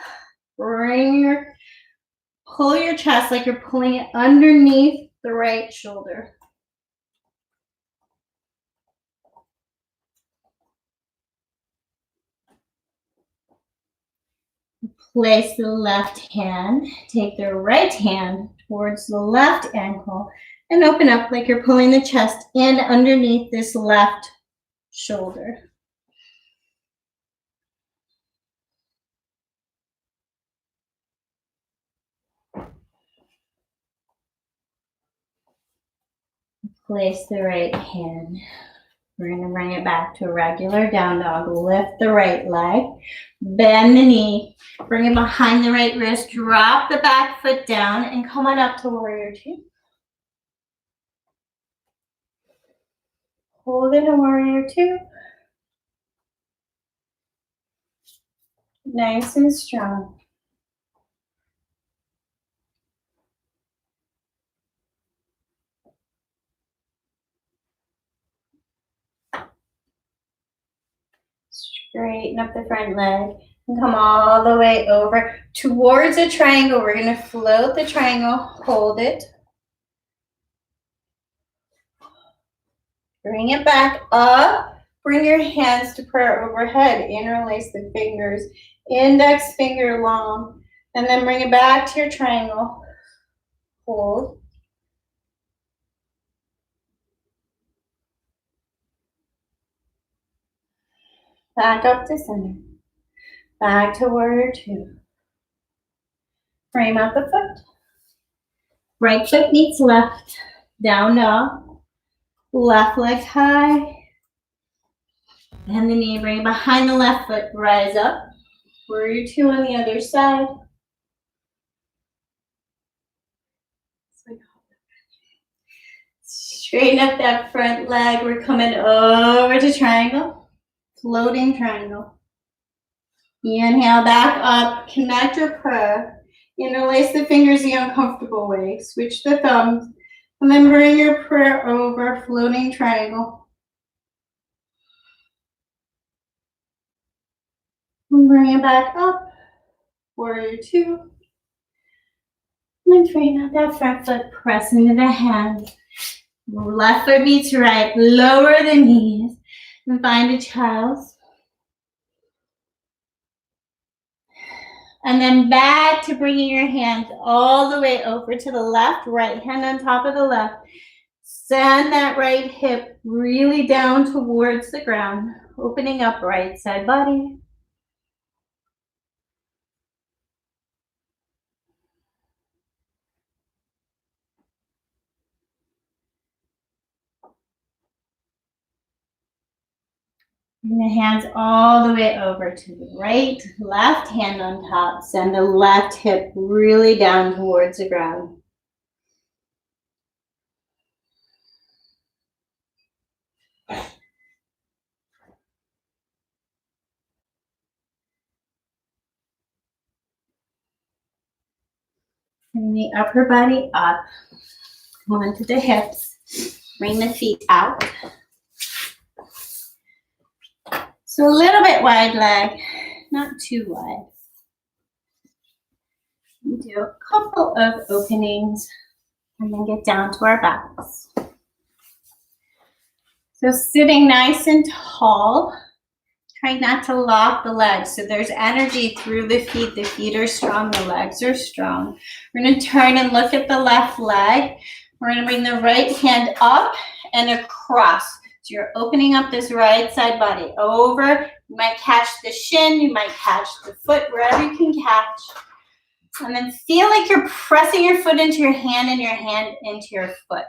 A: pull your chest like you're pulling it underneath the right shoulder. Place the left hand, take the right hand towards the left ankle, and open up like you're pulling the chest in underneath this left shoulder. Place the right hand. We're going to bring it back to a regular down dog. Lift the right leg, bend the knee, bring it behind the right wrist, drop the back foot down, and come on up to warrior two. Hold it in warrior two. Nice and strong. Straighten up the front leg and come all the way over towards a triangle. We're going to float the triangle, hold it. Bring it back up. Bring your hands to prayer overhead. Interlace the fingers, index finger long, and then bring it back to your triangle. Hold. Back up to center. Back to warrior two. Frame out the foot. Right foot meets left. Down dog. Left leg high. Bend the knee, bring it behind the left foot. Rise up. Warrior two on the other side. Straighten up that front leg. We're coming over to triangle. Floating triangle. Inhale back up. Connect your prayer. Interlace the fingers the uncomfortable way. Switch the thumbs. And then bring your prayer over. Floating triangle. And bring it back up. Warrior two. And then straighten out that front foot. Press into the hands. Left foot meets right. Lower the knees. And find a child's. And then back to bringing your hands all the way over to the left, right hand on top of the left. Send that right hip really down towards the ground, opening up right side body. Bring the hands all the way over to the right, left hand on top. Send the left hip really down towards the ground. Bring the upper body up. Come onto the hips. Bring the feet out. So a little bit wide leg, not too wide. We do a couple of openings and then get down to our backs. So sitting nice and tall. Try not to lock the legs. So there's energy through the feet. The feet are strong, the legs are strong. We're gonna turn and look at the left leg. We're gonna bring the right hand up and across. So you're opening up this right side body over. You might catch the shin, you might catch the foot, wherever you can catch. And then feel like you're pressing your foot into your hand and your hand into your foot.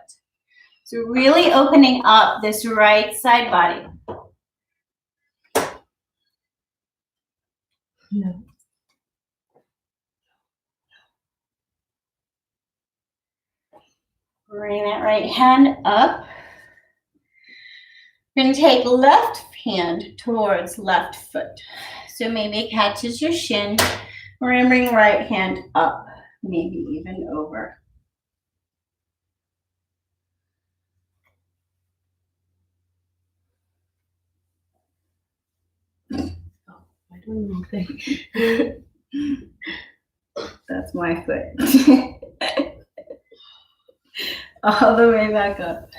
A: So really opening up this right side body. Bring that right hand up. We're going to take left hand towards left foot. So maybe it catches your shin. We're going to bring right hand up, maybe even over.
B: I don't know.
A: That's my foot. All the way back up.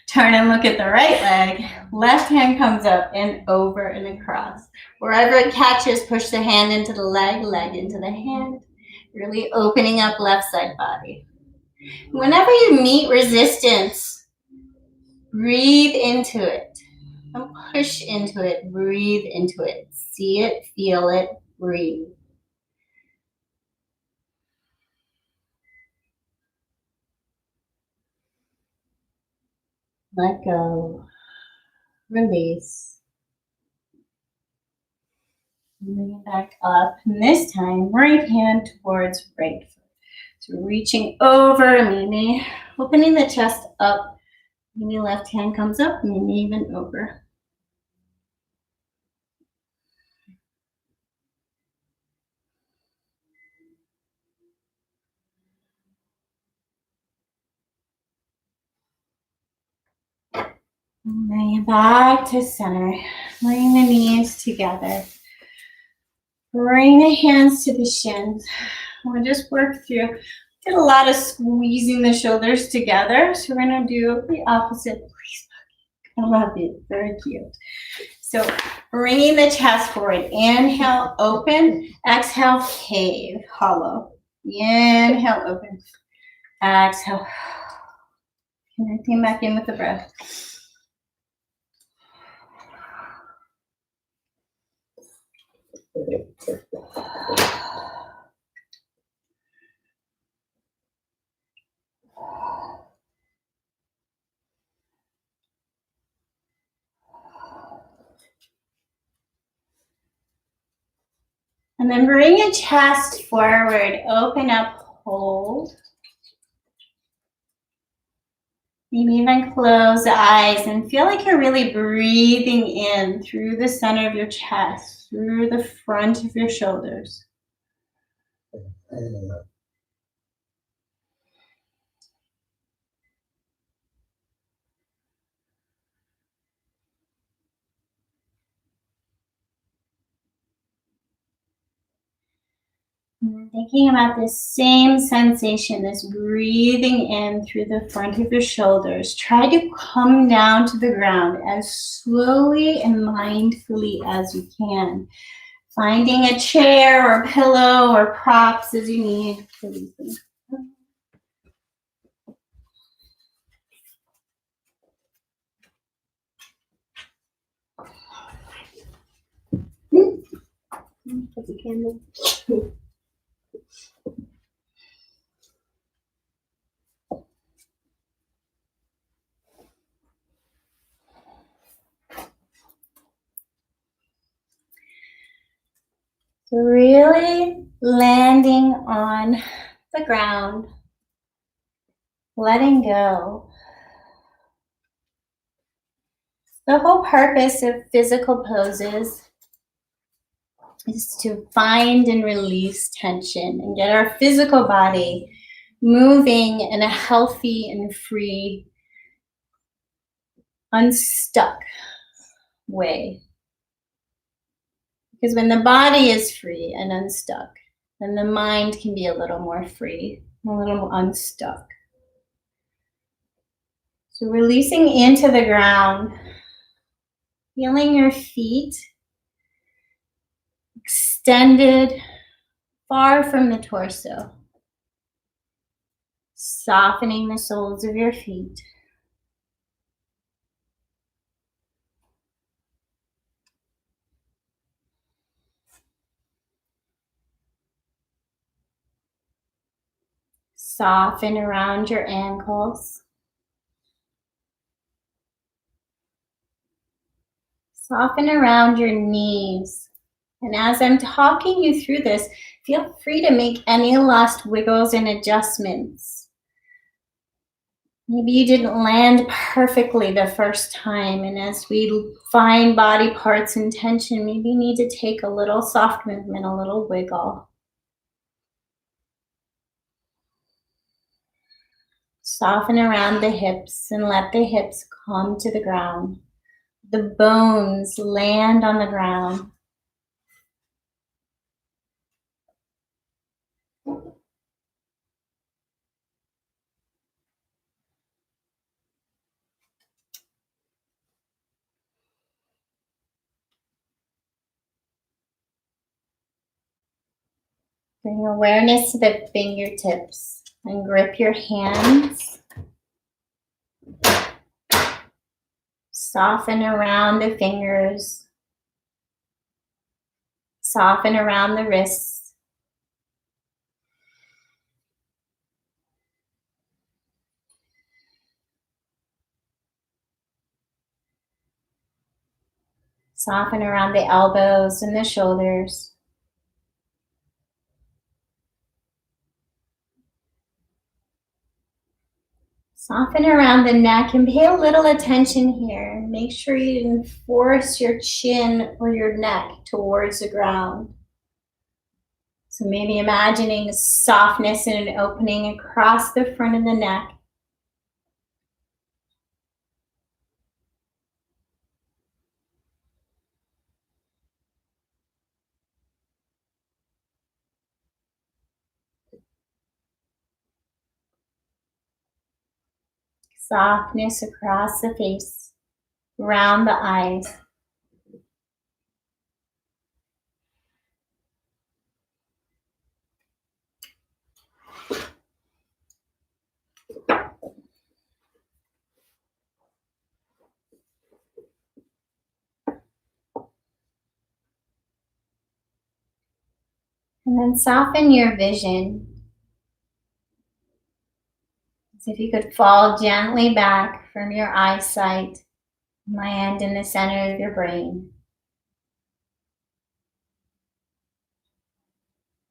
A: Turn and look at the right leg. Left hand comes up and over and across. Wherever it catches, push the hand into the leg, leg into the hand. Really opening up left side body. Whenever you meet resistance, breathe into it. Don't push into it, breathe into it. See it, feel it, breathe. Let go. Release. Bring it back up. And this time, right hand towards right foot. So reaching over, maybe opening the chest up. Maybe left hand comes up, maybe even over. Bring it back to center. Bring the knees together. Bring the hands to the shins. We'll just work through. Did a lot of squeezing the shoulders together. So we're going to do the opposite. I love it. Very cute. So bringing the chest forward. Inhale, open. Exhale, cave, hollow. Inhale, open. Exhale. Connecting back in with the breath. And then bring your chest forward, open up, hold. Maybe even close the eyes and feel like you're really breathing in through the center of your chest, through the front of your shoulders. And thinking about this same sensation, this breathing in through the front of your shoulders. Try to come down to the ground as slowly and mindfully as you can. Finding a chair or pillow or props as you need for these things.
C: candle.
A: So really landing on the ground, letting go. The whole purpose of physical poses is to find and release tension and get our physical body moving in a healthy and free, unstuck way. Because when the body is free and unstuck, then the mind can be a little more free, a little unstuck. So releasing into the ground, feeling your feet extended far from the torso. Softening the soles of your feet. Soften around your ankles. Soften around your knees. And as I'm talking you through this, feel free to make any last wiggles and adjustments. Maybe you didn't land perfectly the first time, and as we find body parts in tension, maybe you need to take a little soft movement, a little wiggle. Soften around the hips and let the hips come to the ground. The bones land on the ground. Bring awareness to the fingertips and grip your hands. Soften around the fingers. Soften around the wrists. Soften around the elbows and the shoulders. Soften around the neck and pay a little attention here. Make sure you didn't force your chin or your neck towards the ground. So maybe imagining a softness and an opening across the front of the neck. Softness across the face, around the eyes. And then soften your vision. As if you could fall gently back from your eyesight, land in the center of your brain.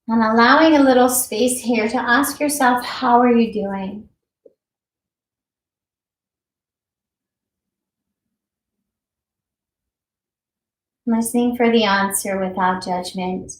A: And allowing a little space here to ask yourself, how are you doing? Listening for the answer without judgment.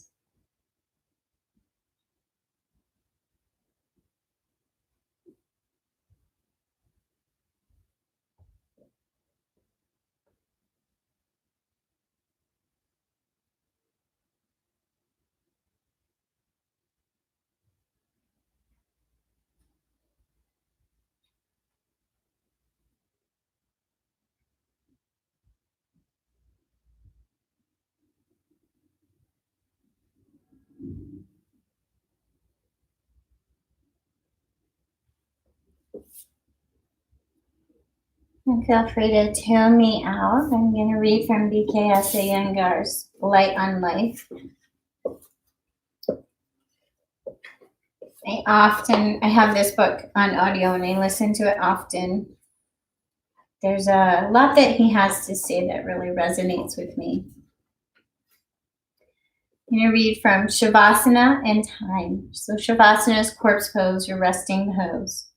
A: And feel free to tune me out. I'm going to read from BKS Iyengar's Light on Life. I have this book on audio and I listen to it often. There's a lot that he has to say that really resonates with me. I'm going to read from Shavasana and Time. So Shavasana is corpse pose, you're resting the hose.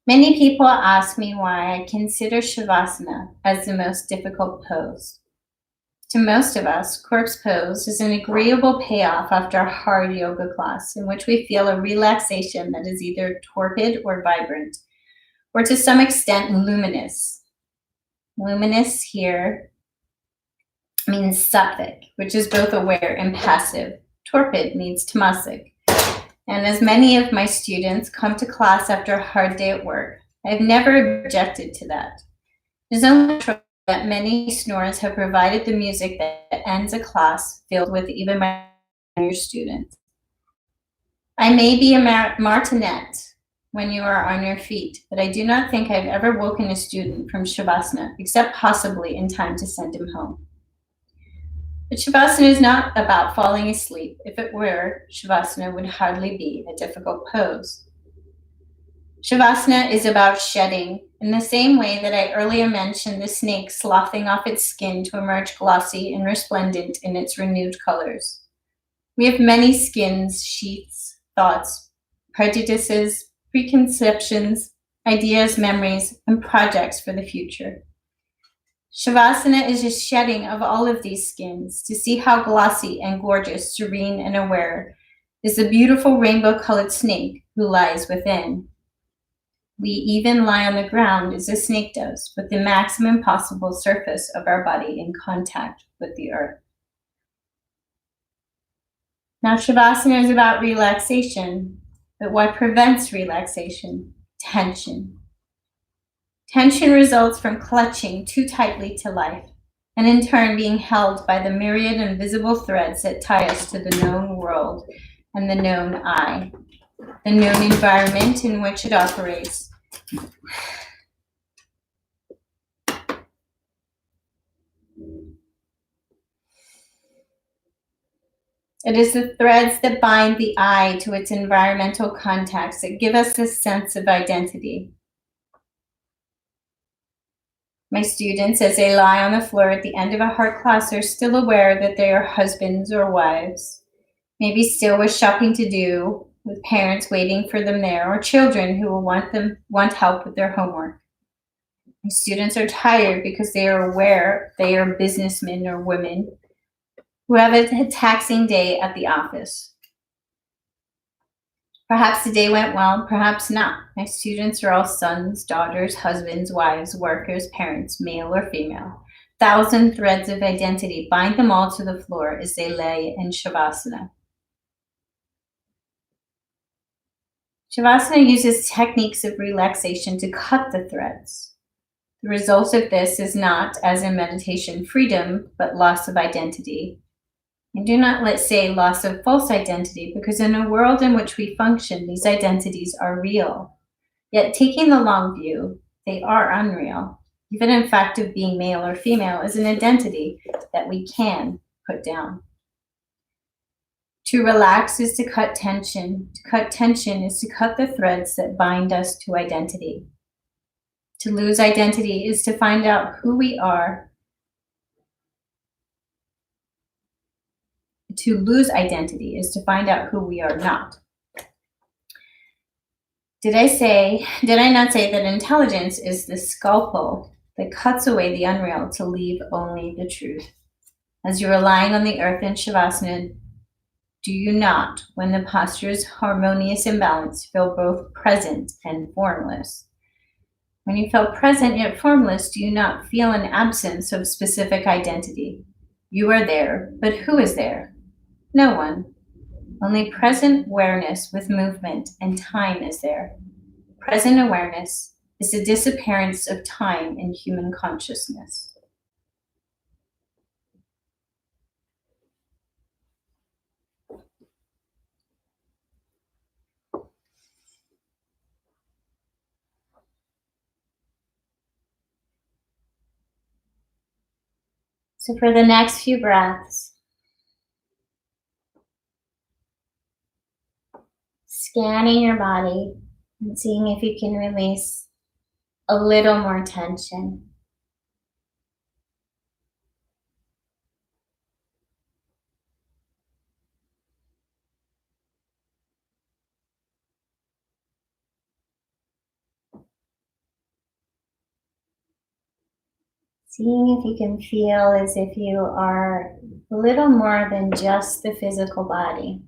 A: Many people ask me why I consider Shavasana as the most difficult pose. To most of us, corpse pose is an agreeable payoff after a hard yoga class in which we feel a relaxation that is either torpid or vibrant, or to some extent luminous. Luminous here means sattvic, which is both aware and passive. Torpid means tamasic. And as many of my students come to class after a hard day at work, I've never objected to that. It is only true that many snores have provided the music that ends a class filled with even my students. I may be a martinet when you are on your feet, but I do not think I've ever woken a student from Shavasana, except possibly in time to send him home. But Shavasana is not about falling asleep. If it were, Shavasana would hardly be a difficult pose. Shavasana is about shedding, in the same way that I earlier mentioned the snake sloughing off its skin to emerge glossy and resplendent in its renewed colors. We have many skins, sheaths, thoughts, prejudices, preconceptions, ideas, memories, and projects for the future. Shavasana is a shedding of all of these skins to see how glossy and gorgeous, serene and aware is the beautiful rainbow-colored snake who lies within. We even lie on the ground as a snake does, with the maximum possible surface of our body in contact with the earth. Now, Shavasana is about relaxation, but what prevents relaxation? Tension. Tension results from clutching too tightly to life, and in turn being held by the myriad invisible threads that tie us to the known world and the known I, the known environment in which it operates. It is the threads that bind the I to its environmental contacts that give us a sense of identity. My students, as they lie on the floor at the end of a hard class, are still aware that they are husbands or wives, maybe still with shopping to do, with parents waiting for them there, or children who will want help with their homework. My students are tired because they are aware they are businessmen or women who have a taxing day at the office. Perhaps the day went well, perhaps not. My students are all sons, daughters, husbands, wives, workers, parents, male or female. 1,000 threads of identity bind them all to the floor as they lay in Shavasana. Shavasana uses techniques of relaxation to cut the threads. The result of this is not, as in meditation, freedom, but loss of identity. And do not, let's say, loss of false identity, because in a world in which we function, these identities are real. Yet taking the long view, they are unreal. Even in fact of being male or female is an identity that we can put down. To relax is to cut tension. To cut tension is to cut the threads that bind us to identity. To lose identity is to find out who we are. To lose identity is to find out who we are not. Did I not say that intelligence is the scalpel that cuts away the unreal to leave only the truth? As you are lying on the earth in Shavasana, do you not, when the posture is harmonious and balanced, feel both present and formless? When you feel present yet formless, do you not feel an absence of specific identity? You are there, but who is there? No one. Only present awareness with movement and time is there. Present awareness is the disappearance of time in human consciousness. So for the next few breaths, scanning your body and seeing if you can release a little more tension. Seeing if you can feel as if you are a little more than just the physical body.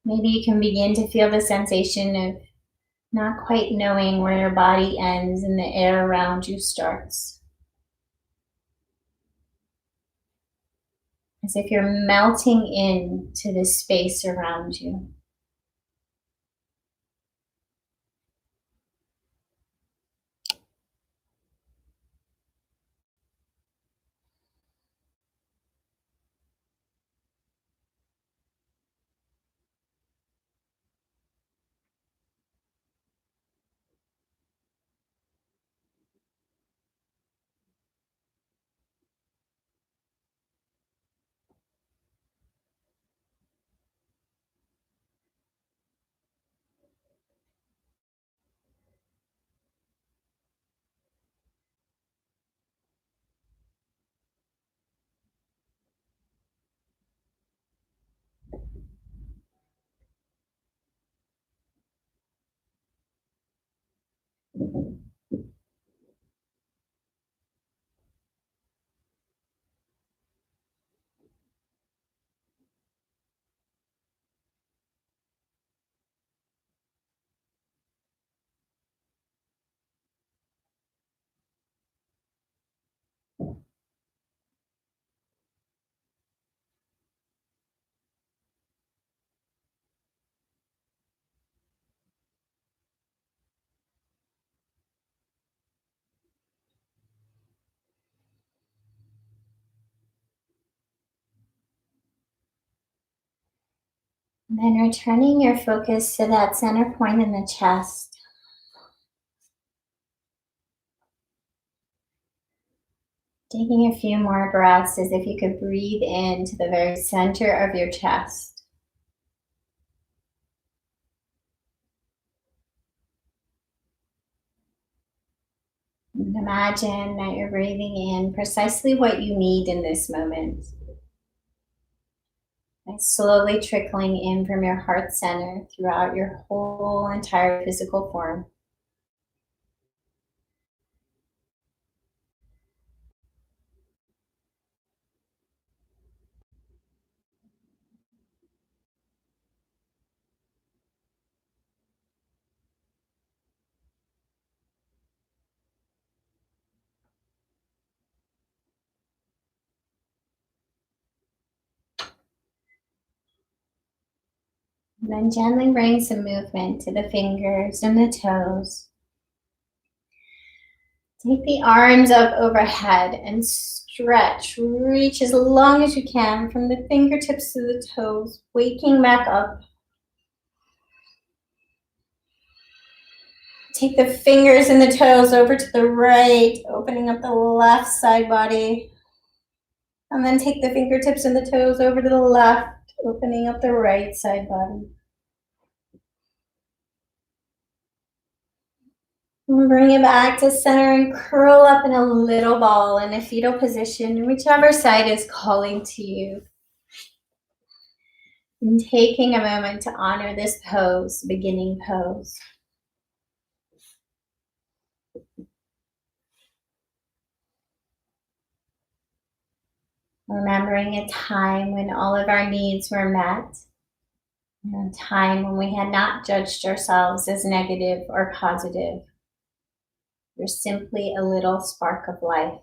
A: Maybe you can begin to feel the sensation of not quite knowing where your body ends and the air around you starts. As if you're melting into the space around you. And then returning your focus to that center point in the chest. Taking a few more breaths as if you could breathe into the very center of your chest. And imagine that you're breathing in precisely what you need in this moment. And slowly trickling in from your heart center throughout your whole entire physical form. And then gently bring some movement to the fingers and the toes. Take the arms up overhead and stretch. Reach as long as you can from the fingertips to the toes, waking back up. Take the fingers and the toes over to the right, opening up the left side body. And then take the fingertips and the toes over to the left, opening up the right side body. And bring it back to center and curl up in a little ball in a fetal position, whichever side is calling to you. And taking a moment to honor this pose, beginning pose. Remembering a time when all of our needs were met. And a time when we had not judged ourselves as negative or positive. We're simply a little spark of life.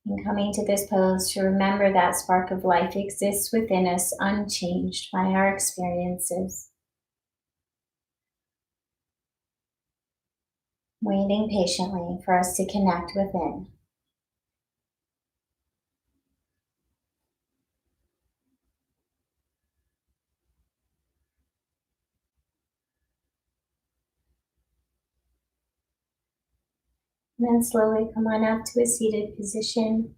A: And coming to this pose to remember that spark of life exists within us unchanged by our experiences. Waiting patiently for us to connect within. And then slowly come on up to a seated position.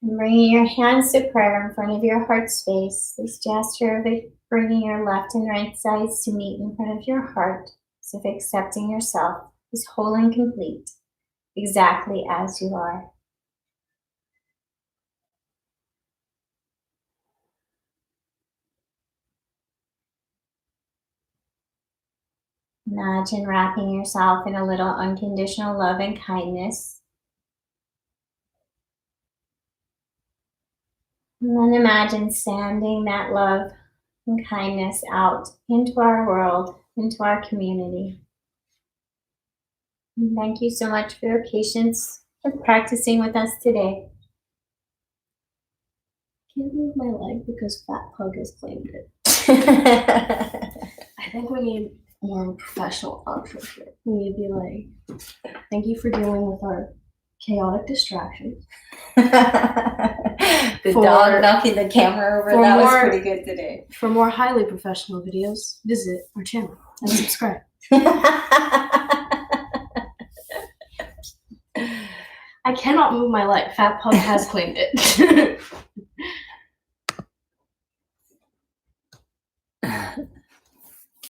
A: And bringing your hands to prayer in front of your heart space, this gesture of bringing your left and right sides to meet in front of your heart, as if accepting yourself as whole and complete, exactly as you are. Imagine wrapping yourself in a little unconditional love and kindness. And then imagine sending that love and kindness out into our world, into our community. And thank you so much for your patience with practicing with us today.
B: Can't move my leg because Fat Pug has claimed it. I think we need more professional outro here. We need to be like, thank you for dealing with our chaotic distractions.
A: The dog knocking the camera over, that was pretty good today.
B: For more highly professional videos, visit our channel and subscribe. I cannot move my leg. Fat Pug has claimed it.